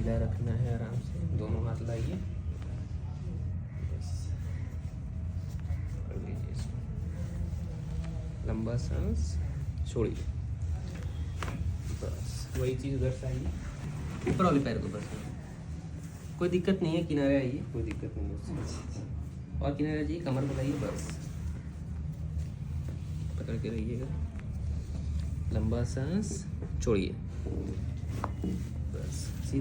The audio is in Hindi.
सीधा रखना है आराम से, दोनों हाथ लाइए, बस पकड़ लीजिए इसको, लंबा सांस छोड़िए, बस वही चीज़ उधर से आइए, ऊपर वाले पैर को बस, कोई दिक्कत नहीं है, किनारे आइए, कोई दिक्कत नहीं है उससे, और किनारे जाइए, कमर बनाइए, बस पकड़ के रहिएगा, लंबा सांस छोड़िए, बस